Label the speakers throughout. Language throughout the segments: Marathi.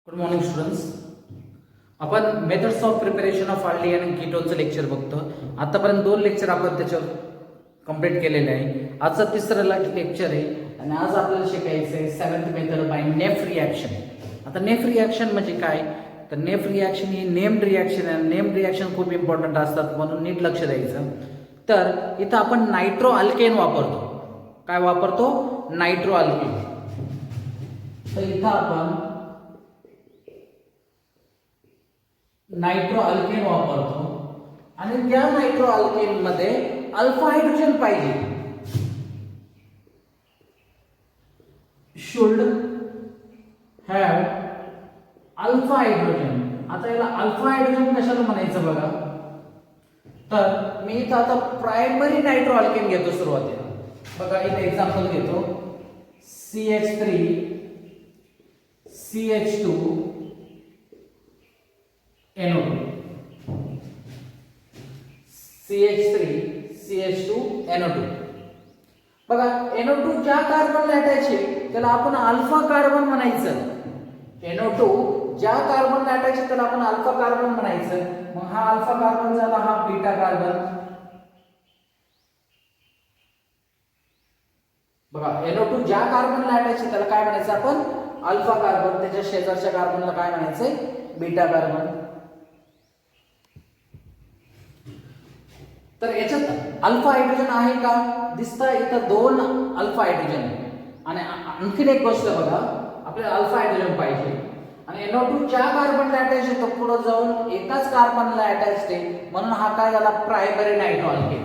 Speaker 1: Good morning students. आपण methods of preparation of aldehyde आणि कीटोनचं लेक्चर बघतो. आतापर्यंत 2 लेक्चर आपण त्याच्यावर कंप्लीट केलेले आहे. आजचं तिसरं लेक्चर आहे आणि आज आपल्याला शिकायचं आहे 7th मेथड बाय नेफ रिॲक्शन. आता नेफ रिॲक्शन म्हणजे काय, तर नेफ रिॲक्शन ही नेम्ड रिॲक्शन आहे. नेम्ड रिॲक्शन खूप इम्पॉर्टंट असतात म्हणून नीट लक्ष द्यायचं. तर इथं आपण नायट्रो अल्केन वापरतो. काय वापरतो? Nitro alkane. तर इथं आपण नायट्रो अल्केन वापरतो आणि त्या नायट्रो अल्केन मध्ये अल्फा हायड्रोजन पाहिजे. Should have alpha hydrogen. आता याला अल्फा हायड्रोजन कशाला म्हणायचं बघा, तर मी इथं आता प्रायमरी नायट्रो अल्केन घेतो सुरुवातीला. बघा इथं एक्झाम्पल घेतो. CH3 CH2 NO2 CH3 CH2 NO2. बघा NO2 ज्या कार्बनला अटॅच आहे त्याला आपण अल्फा कार्बन म्हणायचं. NO2 ज्या कार्बनला अटॅच आहे त्याला आपण अल्फा कार्बन म्हणायचं. मग हा अल्फा कार्बन झाला, हा बीटा कार्बन. बघा NO2 ज्या कार्बनला अटॅच आहे त्याला काय म्हणायचं आपण? Alpha carbon. त्याच्या शेजारच्या कार्बनला काय म्हणायचंय? Beta carbon. तर याच्यात अल्फा हायड्रोजन आहे का? दिसतं इथं 2 अल्फा हायड्रोजन. आणि आणखीन एक गोष्ट बघा, आपल्याला अल्फा हायड्रोजन पाहिजे आणि NO2 ज्या कार्बनला अटॅच आहे तो पुढे जाऊन एकाच कार्बनला अटॅच आहे म्हणून हा काय झाला? Primary nitro alkane.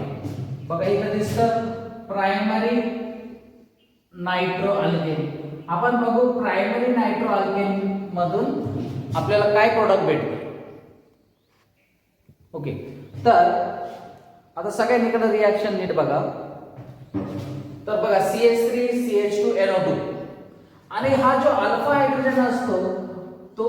Speaker 1: बघा इथं दिसतं प्रायमरी नायट्रो अल्केन. आपण बघू प्रायमरी नायट्रो अल्केन मधून आपल्याला काय प्रोडक्ट भेटते. ओके, तर आता सगळ्यांकडे रिॲक्शन नीट बघा. तर बघा CH3 CH2 NO2 आणि हा जो अल्फा हायड्रोजन असतो तो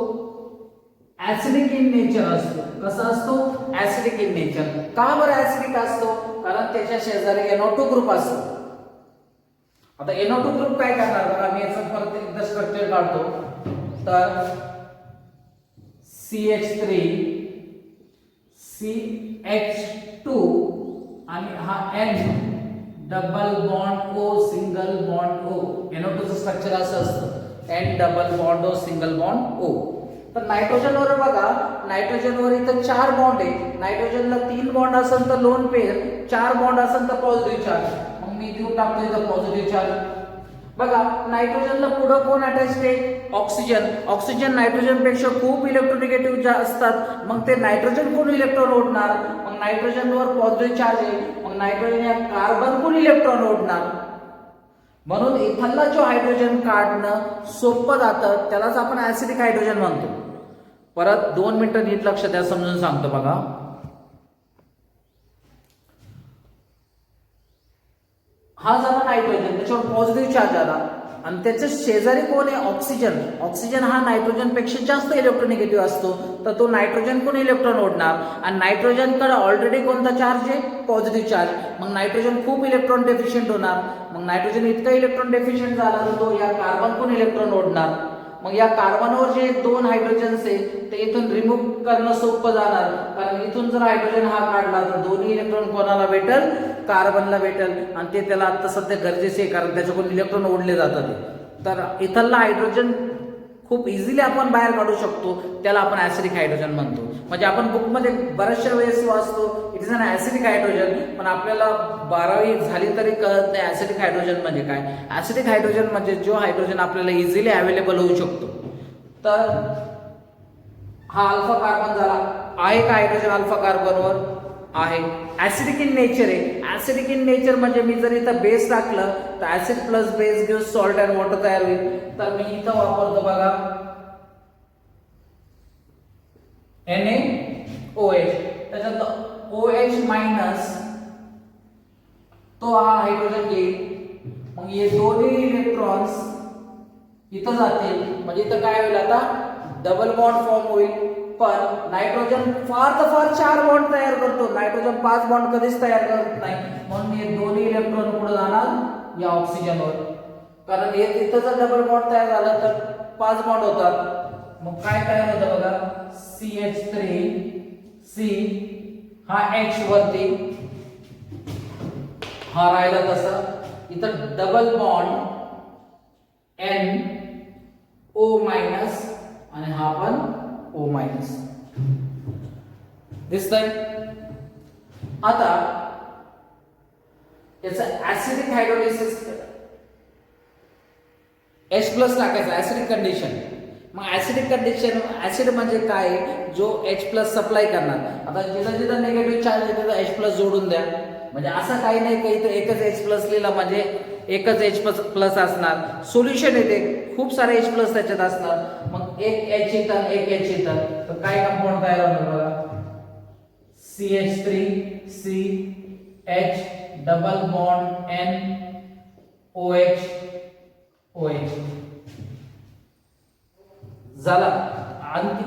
Speaker 1: ऍसिडिक इन नेचर असतो. कसा असतो? Acidic in nature. का बरं ऍसिडिक असतो? कारण त्याच्या शेजारी NO2 ग्रुप असतो. आता NO2 ग्रुप काय करणार बघा, मी याचं परत एकदा स्ट्रक्चर काढतो. तर CH3 CH2 आणि हा N double bond O single bond O. NO2 चं स्ट्रक्चर असं असतं, N double bond O single bond O. तर नायट्रोजनवर बघा, नायट्रोजनवर इथं 4 बॉन्ड आहे. नायट्रोजनला 3 बॉन्ड असेल तर लोन पेअर, 4 बॉन्ड असेल तर पॉझिटिव्ह चार्ज. मग मी देऊन टाकतो इथं पॉझिटिव्ह चार्ज. बघा नायट्रोजनला पुढे कोण अटॅच आहे? ऑक्सिजन. ऑक्सिजन नायट्रोजन पेक्षा खूप इलेक्ट्रोनिगेटिव्ह असतात. मग ते नायट्रोजन कोण इलेक्ट्रॉन ओढणार? मग नायट्रोजनवर पॉझिटिव्ह चार्ज आहे, मग नायट्रोजन या कार्बन कोण इलेक्ट्रॉन ओढणार? म्हणून इथला जो हायड्रोजन काढणं सोपं जातं त्यालाच आपण ऍसिडिक हायड्रोजन म्हणतो. परत 2 मिनिटं नीट लक्ष द्या, समजून सांगतो बघा. हा झाला नायट्रोजन, त्याच्यावर पॉझिटिव्ह चार्ज आला आणि त्याच्या शेजारी कोण आहे? ऑक्सिजन. ऑक्सिजन हा नायट्रोजन पेक्षा जास्त इलेक्ट्रोनिगेटिव्ह असतो, तर तो नायट्रोजन कोण इलेक्ट्रॉन ओढणार? आणि नायट्रोजनकडे ऑलरेडी कोणता चार्ज आहे? Positive charge. मग नायट्रोजन खूप इलेक्ट्रॉन डेफिशियंट होणार. मग नायट्रोजन इतका इलेक्ट्रॉन डेफिशियंट झाला तर तो या कार्बन कोण इलेक्ट्रॉन ओढणार? मग या कार्बनवर जे 2 हायड्रोजन्स आहे ते इथून रिमूव्ह करणं सोपं जाणार, कारण इथून जर हायड्रोजन हा काढला तर दोन्ही इलेक्ट्रॉन कोणाला भेटेल? कार्बनला भेटेल. आणि ते त्याला आता सध्या गरजेचे आहे कारण त्याच्याकडून इलेक्ट्रॉन ओढले जातात. तर इथला हायड्रोजन खूप इझिली आपण बाहेर काढू शकतो, त्याला आपण ऍसिडिक हायड्रोजन म्हणतो. म्हणजे आपण बुकमध्ये बऱ्याचशा वेळेस वाचतो it is an acidic hydrogen, पण आपल्याला 12वी झाली तरी कळत नाही ऍसिडिक हायड्रोजन म्हणजे काय. ऍसिडिक हायड्रोजन म्हणजे जो हायड्रोजन आपल्याला इझिली अवेलेबल होऊ शकतो. तर हा अल्फा कार्बन झाला. आहे का हायड्रोजन अल्फा कार्बनवर? आहे. ऍसिडिक इन नेचर आहे. ऍसिडिक इन नेचर म्हणजे मी जर इथं बेस टाकलं तर acid plus base give salt and water तयार होईल. तर मी इथं वापरतो बघा NaOH. त्याच्यात OH मायनस तो हा हायड्रोजन घेईल. मग हे दोन्ही इलेक्ट्रॉन्स इथं जातील म्हणजे इथं काय होईल? आता डबल बॉन्ड फॉर्म होईल. पण नायट्रोजन फार तर फार 4 बॉन्ड तयार करतो. नायट्रोजन 5 बॉन्ड कधीच तयार करत नाही. म्हणून हे दोन्ही इलेक्ट्रॉन पुढे जाणार या ऑक्सिजनवर. कारण हे इथं जर डबल बॉन्ड तयार झाला तर 5 बॉन्ड होतात. मग काय तयार होतं बघा, CH3C हा H वरती, हा राहिला तसा, इथं डबल बॉन्ड NO मायनस आणि हा पण O मायनस दिसतंय. आता याचं ऍसिडिक हायड्रोलिसिस H प्लस टाकायचं ऍसिडिक कंडिशन. मग ऍसिडिक कंडिशन, ऍसिड म्हणजे काय, जो H प्लस सप्लाय करणार. आता जिथं जिथं निगेटिव्ह चार्ज आहे तिथं H प्लस जोडून द्या. म्हणजे असं काही नाही की इथं एकच H प्लस लिहिला म्हणजे एकच H प्लस असणार. सोल्युशन येते खूप सारे H प्लस त्याच्यात असणार. मग एक H इथं एक H इथं, तर काय कंपाऊंड तयार होणार बघा, CH3C H double bond N OH OH झाला. आणखी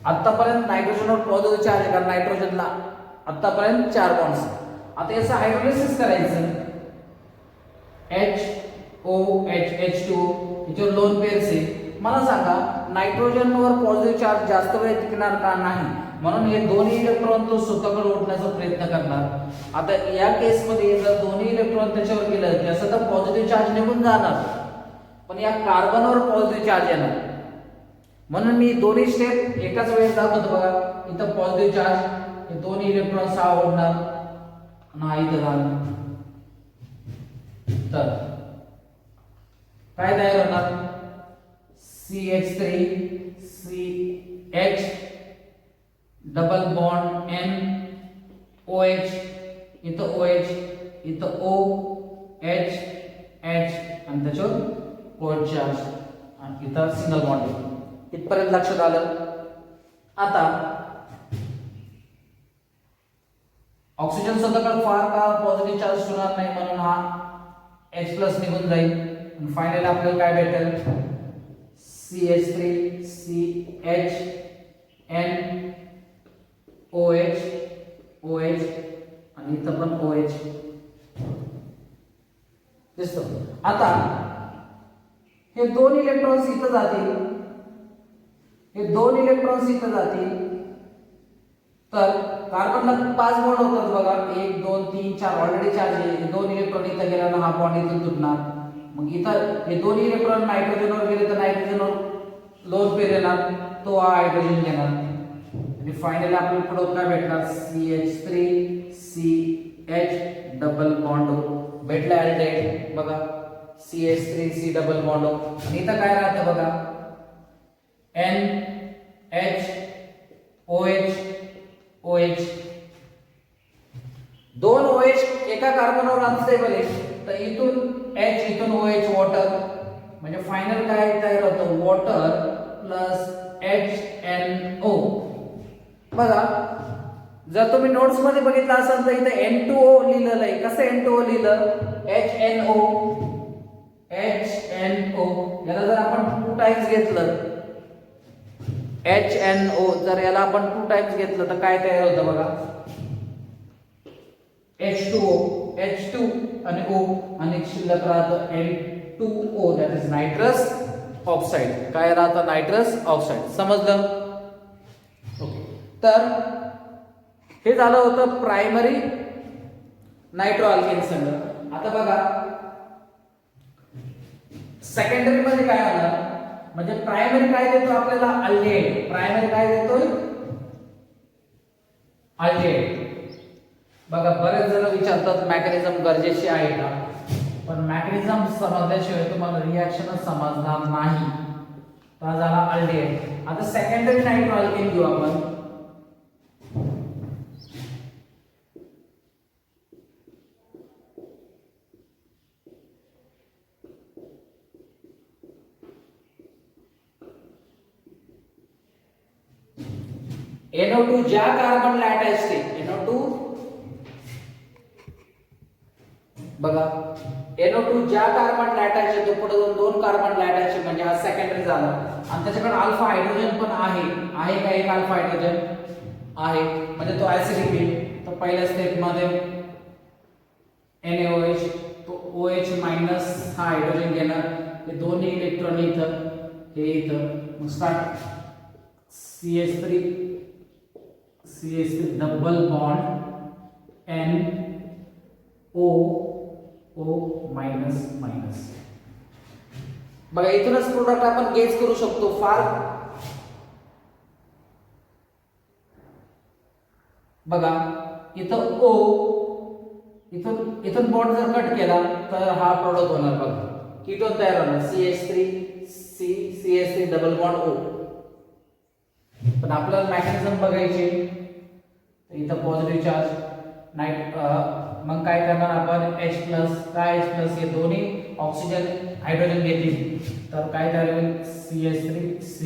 Speaker 1: आतापर्यंत नायट्रोजनवर पॉझिटिव्ह चार्ज आहे कारण नायट्रोजनला आतापर्यंत 4 बॉन्ड्स. आता याचं हायड्रोलिसिस करायचं, HOH H2 याच्यावर लोन पेअर्स आहे. मला सांगा नायट्रोजनवर पॉझिटिव्ह चार्ज जास्त वेळ टिकणार का नाही, म्हणून हे दोन्ही इलेक्ट्रॉन तो स्वतःकडे ओढण्याचा प्रयत्न करणार. आता या केस मध्ये जर दोन्ही इलेक्ट्रॉन त्याच्यावर गेलं त्याचं तर पॉझिटिव्ह चार्ज निघून जाणार, पण या कार्बनवर पॉझिटिव्ह चार्ज येणार. म्हणून मी दोन्ही स्टेप एकाच वेळेस दाखवतो बघा. इथं पॉझिटिव्ह चार्ज, हे दोन्ही इलेक्ट्रॉन सहा ओढणार आणि हा इथं जाणार. तर काय तयार होणार, CH3CH double bond N OH, इथं OH, इथं OH H आणि त्याच्यावर OH चार्ज आणि इथं सिंगल बॉन्ड. इथपर्यंत लक्षात आलं. आता ऑक्सिजन स्वतःकडे फार काळ पॉझिटिव्ह चार्ज होणार नाही म्हणून हा H प्लस निघून जाईल आणि फायनली आपल्याला काय भेटेल, CH3CH N OH OH आणि इथं पण OH दिसतो. आता हे दोन इलेक्ट्रॉन्स इथं जातील, हे दोन इलेक्ट्रॉन्स इथं जातील, तर कार्बनला 5 बॉन्ड होतात बघा, 1 2 3 4 ऑलरेडी चार्ज आहे. दोन इलेक्ट्रॉन इथं गेल्यानं हा बॉन्ड इथून तुटणार. मग इथं हे दोन्ही इलेक्ट्रॉन नायट्रोजनवर गेले तर नायट्रोजनवर लोन पेअर येणार, तो हा हायड्रोजन घेणार आणि फायनली आपल्याला पुढे काय भेटणार, CH3CH डबल बॉन्ड भेटला अल्डेहाइड बघा, CH3C डबल बॉन्ड. आणि इथं काय राहतं बघा, NH OH OH, दोन OH एका कार्बनवर अनस्टेबल आहे, तर इथून H इथून OH वॉटर, म्हणजे फायनल काय तयार होतं, वॉटर प्लस HNO. बघा जर तुम्ही नोट्स मध्ये बघितलं असाल तर इथे N2O लिहिलेलं आहे. कसं N2O लिहिलं, HNO याला जर आपण 2 टाइम्स घेतलं, HNO जर याला आपण 2 टाइम्स घेतलं तर काय तयार होतं बघा, H2O H2 आणि O आणि शिल्लक राहतं N2O, that is nitrous oxide. काय राहतं, नायट्रस ऑक्साइड. समजलं? ओके. तर हे झालं होतं प्रायमरी नायट्रो अल्केन संघ. आता बघा सेकंडरी मध्ये काय होणार, म्हणजे प्रायमरी काय देतो आपल्याला, अल्डिहाइड. प्रायमरी काय देतोय, अल्डिहाइड. बघा बरेच जण विचारतात मेकॅनिझम गरजेची आहे का, पण मेकॅनिझम समजल्याशिवाय तुम्हाला रिॲक्शनच समजणार नाही. हा झाला अल्डिहाइड. आता सेकंडरी नायट्रो अल्केन घेऊ आपण. NO2 ज्या कार्बनला अटॅच आहे, NO2 बघा NO2 ज्या कार्बनला अटॅच आहे तो पुढे दोन कार्बनला अटॅच आहे, म्हणजे हा सेकंडरी झाला. आणि त्याच्याकडे अल्फा हायड्रोजन पण आहे का, एक अल्फा हायड्रोजन आहे, म्हणजे तो ऍसिडिक आहे. तर पहिल्या स्टेप मध्ये NaOH, तो OH मायनस हा हायड्रोजन घेणार, हे दोन्ही इलेक्ट्रॉन इथं हे इथं start CH3 double bond NO minus minus. बघा इथूनच प्रोडक्ट आपण गेज करू शकतो. फार बघा इथं O, इथून बॉन्ड जर कट केला तर हा प्रोडक्ट होणार. बघा कीटोन तयार होणार CH3 डबल बॉन्ड O. पण आपल्याला मेकॅनिझम बघायचे. इथं पॉझिटिव्ह चार्ज मग काय करणार आपण H प्लस काय H प्लस हे दोन्ही ऑक्सिजन हायड्रोजन घेतील तर काय तयार होईल CH3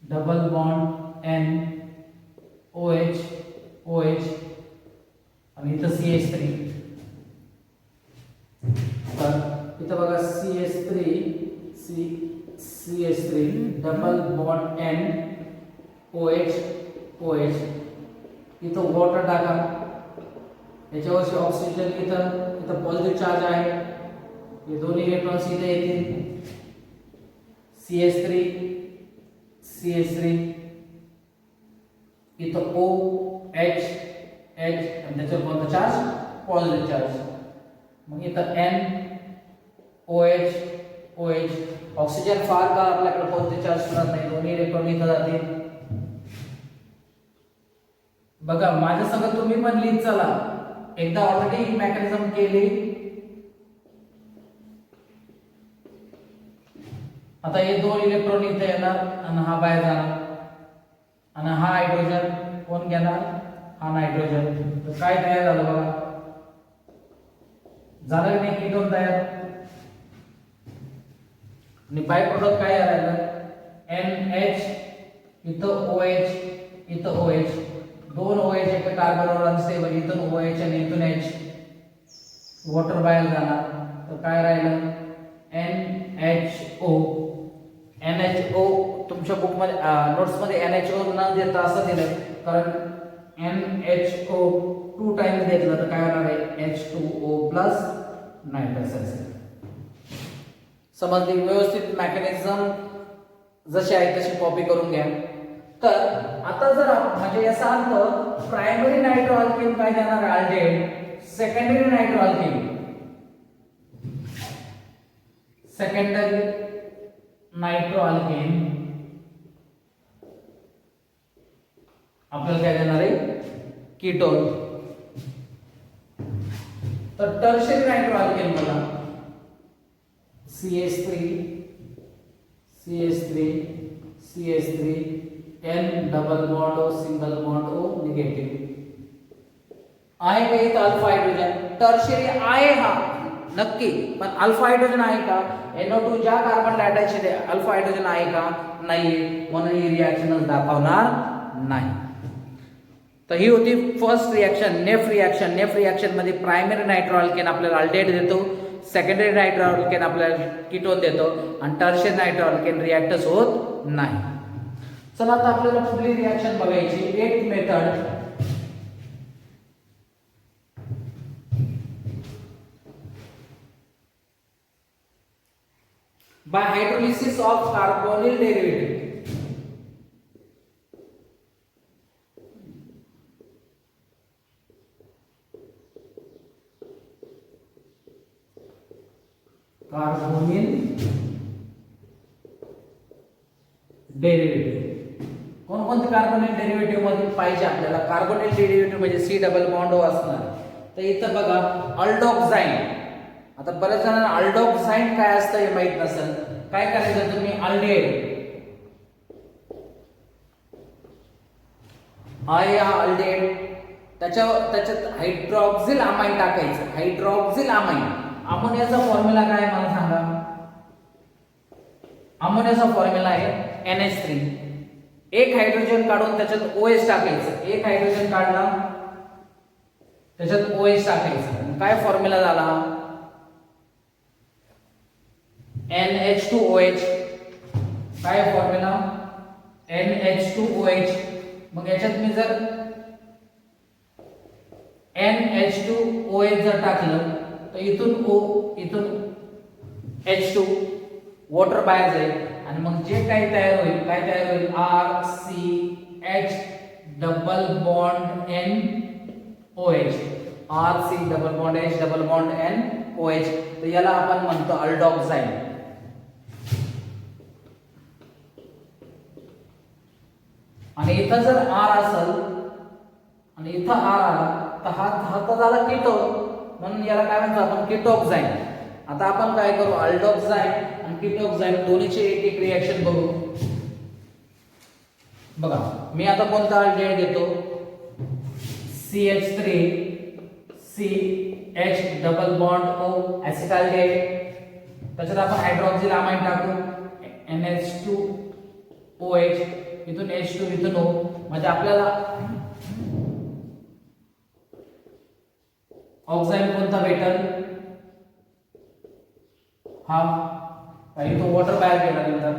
Speaker 1: double bond N OH आणि इथं CH3. तर इथं बघा CH3 double bond N OH इथं वॉटर टाका. याच्यावरची ऑक्सिजन इथं पॉझिटिव्ह चार्ज आहे. हे दोन्ही इलेक्ट्रॉन्स इथे येतील. CH3 इथं OH आणि त्याच्यावर कोणता चार्ज पॉझिटिव्ह चार्ज. मग इथं NOH ऑक्सिजन फार का आपल्याकडे पॉझिटिव्ह चार्ज सुद्धा नाही. दोन्ही इलेक्ट्रॉन इथं जातील. बघा माझ्या सगळं तुम्ही पण लिहित चला. एकदा ऑलरेडी मेकॅनिझम केली. आता हे दोन इलेक्ट्रॉन इथे येणार आणि हा बाहेर जाणार आणि हा हायड्रोजन कोण घेणार हा नायट्रोजन. तर काय तयार झालं बघा झालं की नाही कीटोन तयार. आणि बाय प्रोडक्ट काय राहिलं NH इथं OH इथं OH दोन OH एका कार्बनवर अनस्टेबल. इथून OH आणि इथून H वॉटर बाहेर जाणार. तर काय राहिलं NHO तुमच्या बुक मध्ये नोट्स मध्ये NHO न देता असं दिलंय कारण NHO 2 टाइम्स घेतलं तर काय होणार आहे H2O प्लस नायट्रस असेल. समजली व्यवस्थित. मेकॅनिझम जशी आहे तशी कॉपी करून घ्या. तर आता जर म्हणजे याचा अर्थ प्रायमरी नायट्रो अल्केन काय देणार आहे अल्डेहाइड. सेकंडरी नायट्रो अल्केन आपल्याला काय देणार आहे कीटोन. तर टर्शियरी नायट्रो अल्केन मला CH3 N double bond O single bond O negative आहे का इथं अल्फा हायड्रोजन. टर्शियरी आहे हा नक्की पण अल्फा हायड्रोजन आहे का. NO2 ज्या कार्बनला अटॅच आहे अल्फा हायड्रोजन आहे का नाही म्हणून ही रिएक्शनच दाखवणार नाही. तर ही होती फर्स्ट रिएक्शन नेफ रिएक्शन. नेफ रिएक्शन मध्ये प्रायमरी नायट्रो अल्केन आपल्याला अल्डेहाइड देतो. सेकंडरी नायट्रो अल्केन आपल्याला कीटोन देतो आणि टर्शियरी नायट्रो अल्केन रिएक्टच होत नाही. चला आता आपल्याला पुढली रिएक्शन बघायची. एक method by hydrolysis of carbonyl derivative. Carbonyl derivative कोणकोणते कार्बोनिल डेरिव्हेटिव्ह मध्ये पाहिजे आपल्याला. कार्बोनिल डेरिव्हेटिव्ह म्हणजे C डबल बॉन्ड O असणार. तर इथं बघा अल्डोक्साइन. आता बऱ्याच जणांना अल्डोक्साइन काय असतं हे माहित नसेल. काय करायचं तुम्ही अल्डेहाइड आहे हा अल्डेहाइड त्याच्यात हायड्रॉक्सिल अमाइन टाकायचं. हायड्रॉक्सिल अमाइन अमोनियाचा फॉर्म्युला काय मला सांगा. अमोनियाचा फॉर्म्युला आहे NH3. एक हायड्रोजन काढून त्याच्यात OH टाकायचं. एक हायड्रोजन काढला त्याच्यात OH टाकायचं. काय फॉर्म्युला झाला NH2OH. काय फॉर्म्युला NH2OH. मग याच्यात मी जर NH2OH जर टाकलं तर इथून O इथून H2 वॉटर बाहेर जाईल आणि मग जे काही तयार होईल काय तयार होईल RCH double bond NOH RC double bond H double bond NOH तर याला आपण म्हणतो अल्डोक्साईन. आणि इथं जर R असेल आणि इथं R आला तर हा तर झाला कीटोन म्हणून याला काय म्हणतो आपण कीटोक्साईन. आता आपण काय करू अल्डोक्साईन आणि कीटोक्साईन दोन्हीची एक एक रिएक्शन बघू. बघा मी आता कोणता अल्डिहाइड घेतो CH3 CH double bond O ऍसिटाल्डिहाइड. त्याच्यात आपण हायड्रॉक्सिल अमाइन टाकू NH2OH इथून H2 इथून O म्हणजे आपल्याला ऑक्साईड कोणता भेटेल हा काही तो वॉटर बाहेर गेल्यानंतर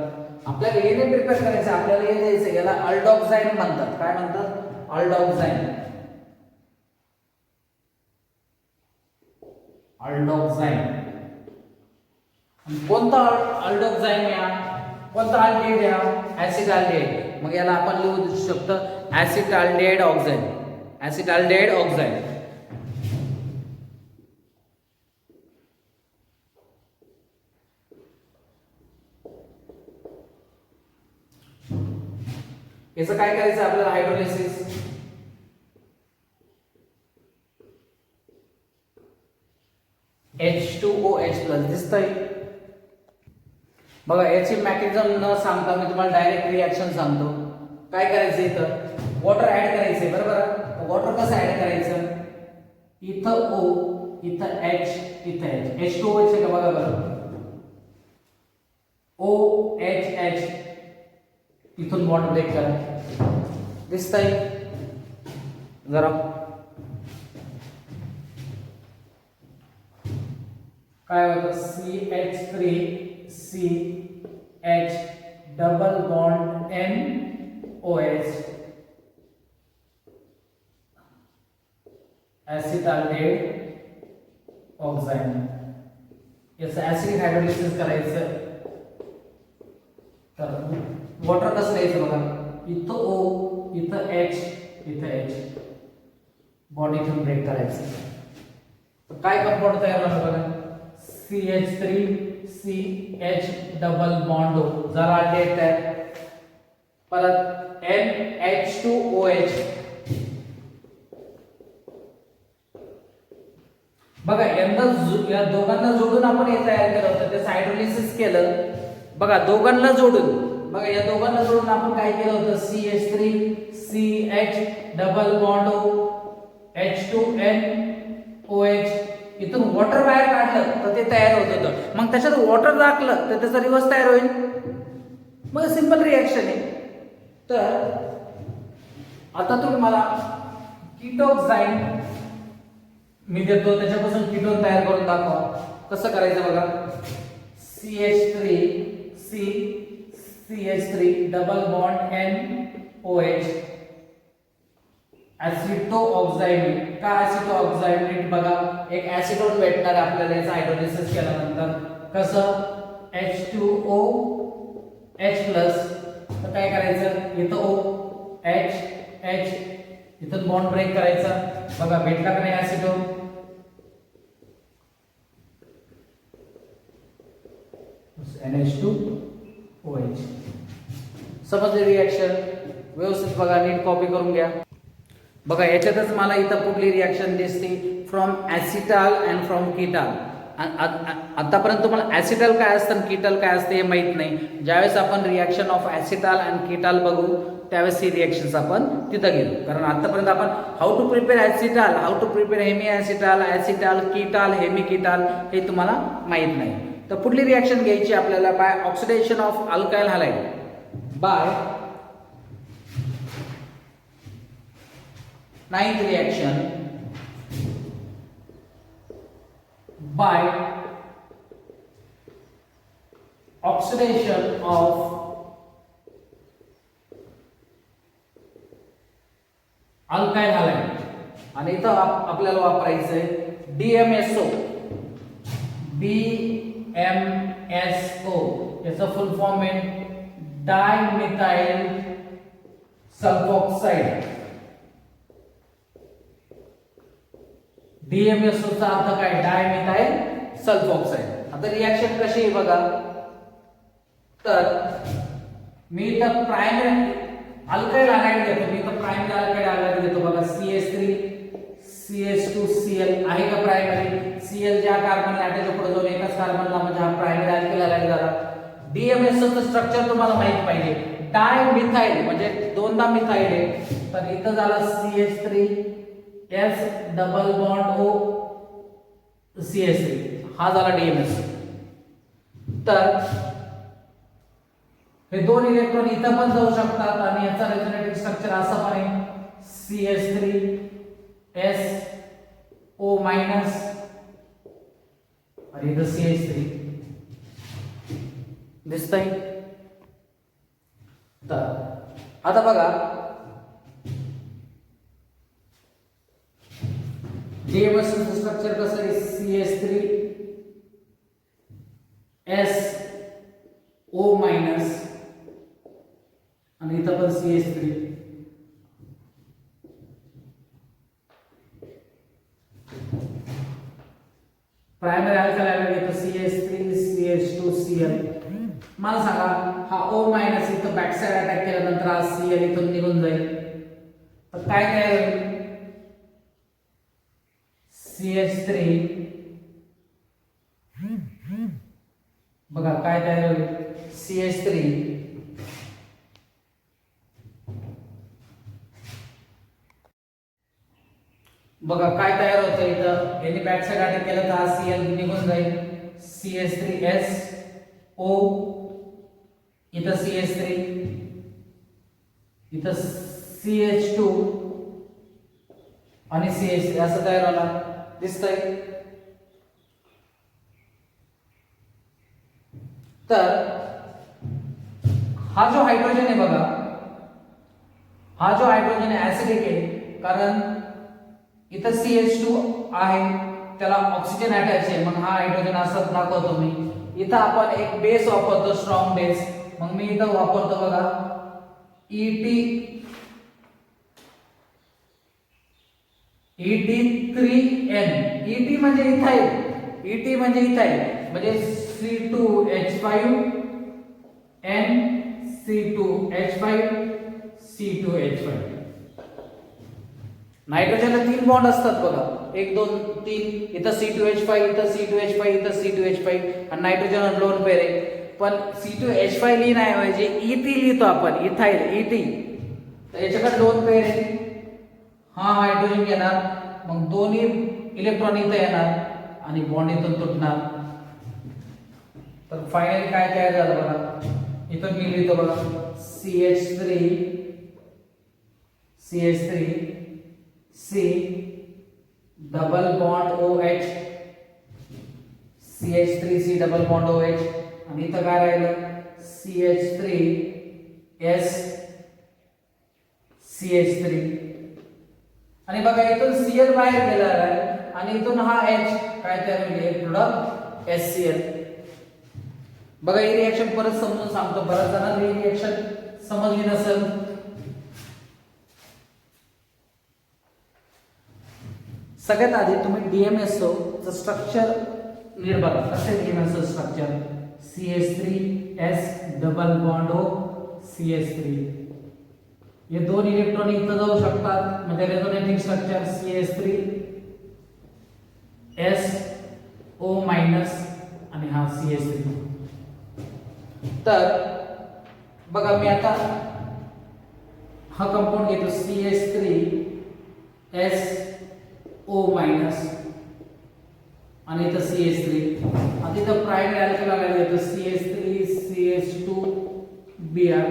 Speaker 1: आपल्याला हे नाही प्रिपेअर करायचं आपल्याला हे द्यायचं याला अल्डोक्साईन म्हणतात. काय म्हणतात अल्डोक्साईन. अल्डोक्साईन कोणता अल्डोक्साईन या कोणता अल्डिहाइड या ऍसिटाल्डिहाइड. मग याला आपण लिहू शकतो ऍसिटाल्डिहाइड ऑक्साईड. ऍसिटाल्डिहाइड ऑक्साईड. याचं काय करायचं आपल्याला हायड्रोलिसिस H2OH+ दिसतंय. बघा याची मेकॅनिझम न सांगता मी तुम्हाला डायरेक्ट रिएक्शन सांगतो. काय करायचं इथं वॉटर ऍड करायचंय बरोबर. वॉटर कसं ऍड करायचं इथं O इथं H इथं H H2OH का बघा बरं OH इथून बॉन्ड ब्रेक करा दिसतंय जरा. काय होतं CH3 CH double bond NOH acetaldehyde oxide. याचं ऍसिडिक हायड्रोलिसिस करायचं तर वॉटर कसं द्यायचं बघा इथं O इथं H इथं H बॉन्ड इथून ब्रेक करायचं. तर काय कंपाऊंड तयार होणार बघा CH3 CH double bond O जरा अल्डिहाइड तयार. परत NH2OH बघा या दोघांना जोडून आपण हे तयार केलं होतं ते हायड्रोलिसिस केलं. बघा दोघांना जोडून बघा या दोघांना जोडून आपण काय केलं होतं CH3 CH double bond O H2NOH इथून वॉटर बाहेर काढलं तर ते तयार होत होतं. मग त्याच्यात वॉटर टाकलं तर त्याचा रिव्हर्स तयार होईल. मग सिंपल रिएक्शन आहे. तर आता तुम्ही मला कीटोक्साईन मी देतो त्याच्यापासून कीटोन तयार करून दाखवा कसं करायचं बघा. CH3 CH3 double bond NOH aceto oxide. का ऍसिटो ऑक्साइड बघा एक ऍसिटोन भेटणार आपल्याला याचं हायड्रोलिसिस केल्यानंतर कसं H2OH+ तर काय करायचं इथं O H इथं बॉन्ड ब्रेक करायचा. बघा भेटला का नाही ऍसिटोन. NH2OH. समजले रिएक्शन व्यवस्थित बघा नीट कॉपी करून घ्या. बघा याच्यातच मला इथं कुठली रिएक्शन दिसते फ्रॉम ऍसिटाल अँड फ्रॉम कीटाल. आतापर्यंत तुम्हाला ऍसिटाल काय असतं आणि कीटाल काय असतं हे माहित नाही. ज्यावेळेस आपण रिएक्शन ऑफ ऍसिटाल अँड कीटाल बघू त्यावेळेस ही रिएक्शन्स आपण तिथं गेलो. कारण आतापर्यंत आपण how to prepare acetal how to prepare hemi acetal acetal ketal hemi ketal हे तुम्हाला माहित नाही. तर पुढली रिएक्शन घ्यायची आपल्याला by oxidation of alkyl halide by ninth reaction by oxidation of alkyl halide. आणि इथं आपल्याला वापरायचं आहे DMSO BMSO DMSO याचा फुल फॉर्म आहे डायमिथाइल सल्फॉक्साइड. DMSO चा अर्थ काय? Dimethyl sulphoxide. आता रिएक्शन कशी आहे बघा. तर मी इथं प्रायमरी अल्काइल हायड्राइड घेतो. मी इथं प्रायमरी अल्काइल हायड्राइड घेतो बघा. CH3 CH2Cl आहे का प्रायमरी? Cl ज्या कार्बन ऍटमच्या पुढे जाऊन एकाच कार्बनला म्हणजे हा प्रायमरी अल्काइल हायड्राइड झाला. DMSO चं स्ट्रक्चर तुम्हाला माहित पाहिजे. डायमिथाइल म्हणजे दोनदा मिथाइल आहे. तर इथं झाला CH3S double bond O CH3 हा झाला DMSO. तर हे दोन इलेक्ट्रॉन इथं पण जाऊ शकतात आणि याचा रेझोनेटिंग स्ट्रक्चर असं पण आहे CH3SO मायनस आणि इथं CH3 दिसतंय. तर आता बघा DMSO चं स्ट्रक्चर कसं आहे? CH3SO मायनस आणि इथं पण CH3. प्रायमरी अल्काइल हायड्राइड येतो CH3 CH2Cl. मला सांगा हा O मायनस इथं बॅक साइड अटॅक केल्यानंतर हा Cl इथून निघून जाईल. तर काय तयार होईल? CH3 बघा काय तयार होईल? CH3 बघा काय तयार होतं इथं. यांनी बॅक साइड अटॅक केलं तर हा Cl निघून जाईल. CH3SO इथं CH3 इथं CH2 आणि CH3 असं तयार होणार. दिसतंय. तर हा जो हायड्रोजन आहे बघा, हा जो हायड्रोजन आहे ऍसिडिक आहे. कारण इथं CH2 आहे त्याला ऑक्सिजन अटॅच आहे. मग हा हायड्रोजन असंच दाखवतो मी. इथं आपण एक बेस वापरतो स्ट्रॉंग बेस. मग मी इथं वापरतो बघा ET3N. ET म्हणजे इथाइल. ET म्हणजे इथाइल म्हणजे C2H5N C2H5 C2H5. नायट्रोजनला 3 बॉन्ड असतात बघा. 1 2 3. इथं C2H5 इथं C2H5 इथं C2H5 आणि नायट्रोजन लोन पेअर आहे. पण C2H5 लिहिण्याऐवजी ET लिहितो आपण. Ethyl ET. तर याच्याकडे लोन पेअर आहे. हा हायड्रोजन घेणार. मग दोन्ही इलेक्ट्रॉन इथं येणार आणि बॉन्ड इथून तुटणार. तर फायनली काय तयार झालं बघा. इथं मी लिहितो बघा CH3 C double bond OH CH3C double bond OH आणि इथं काय राहिलं CH3S CH3 आणि बघा इथून Cl बाहेर गेला आहे आणि इथून हा H काय तयार होईल? एक प्रोडक्ट HCl. बघा ही रिएक्शन परत समजून सांगतो. बऱ्याच जणांना ही रिएक्शन समजली नसेल. सगळ्यात आधी तुम्ही DMSO चं स्ट्रक्चर नीट बघा. कसं DMSO structure? CH3S double bond O CH3. हे दोन इलेक्ट्रॉन इथं जाऊ शकतात म्हणजे रेझोनेटिंग स्ट्रक्चर CH3SO मायनस आणि हा CH3. तर बघा मी आता हा कंपाऊंड घेतो CH3SO मायनस आणि इथं CH3 आणि इथं प्रायमरी अल्काइल हायड्राइड घेतो CH3CH2Br.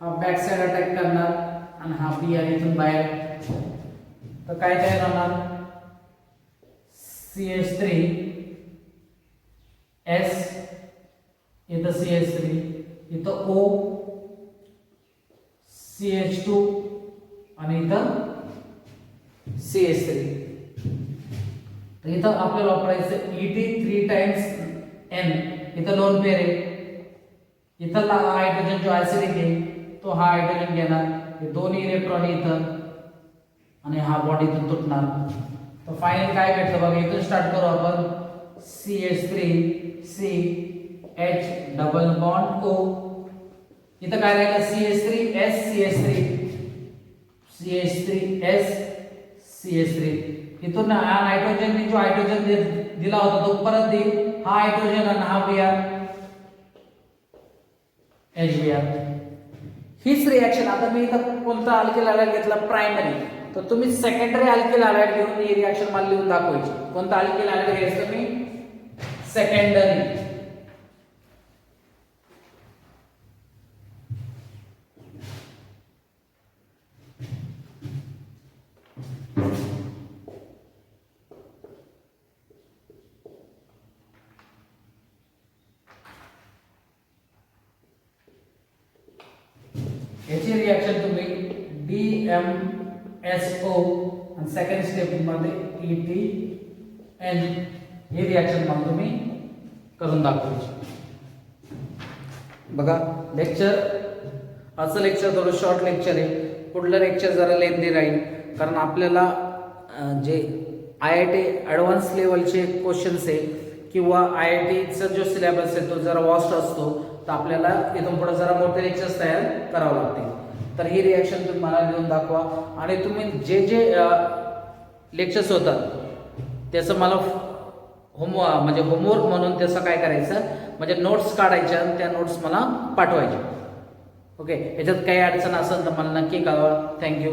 Speaker 1: हा बॅक साइड अटॅक करणार आणि हा Br इथून बाहेर. तर काय तयार होणार? CH3S इथं CH3 इथं O CH2 आणि इथं CH3. तर इथं आपल्याला वापरायचं ET 3 टाइम्स N, इथं लोन पेअर आहे, इथं हायड्रोजन जो ऍसिडिक आहे तो हा हायड्रोजन घेणार, हे दोन्ही इलेक्ट्रॉन इथं आणि हा बॉन्ड इथून तुटणार. तर फायनल काय भेटतं बघा, इथून स्टार्ट करू आपण. CH3 C H double bond O, इथं काय राहिलं CH3 S CH3 CH3S CH3. इथून हा नायट्रोजनने जो हायड्रोजन दिला होता तो परत देईल, हा हायड्रोजन आणि हा Br HBr. हीच रिॲक्शन आता मी इथं कोणता अल्किल हॅलाइड घेतला प्रायमरी, तर तुम्ही सेकंडरी अल्किल हॅलाइड घेऊन ही रिॲक्शन मला लिहून दाखवायची. कोणता अल्किल हॅलाइड घ्यायचं तुम्ही? सेकंडरी. याची रिॲक्शन तुम्ही DMSO आणि सेकंड स्टेप मध्ये ETN ही रिॲक्शन मग तुम्ही करून दाखवायची. बघा लेक्चर, असं लेक्चर थोडं शॉर्ट लेक्चर आहे. पुढलं लेक्चर जरा लेंदी राहील, कारण आपल्याला जे IIT ॲडव्हान्स लेवलचे क्वेश्चन्स आहे किंवा IITचा जो सिलेबस आहे तो जरा वास्ट असतो, तर आपल्याला इथून पुढे जरा मोठे लेक्चर्स तयार करावं लागतील. तर ही रिॲक्शन तुम्ही मला लिहून दाखवा आणि तुम्ही जे जे लेक्चर्स होतात त्याचं मला म्हणजे होमवर्क म्हणून त्याचं काय करायचं, म्हणजे नोट्स काढायच्या, त्या नोट्स मला पाठवायच्या. ओके, याच्यात काही अडचण असेल तर मला नक्की कळवा. थँक्यू.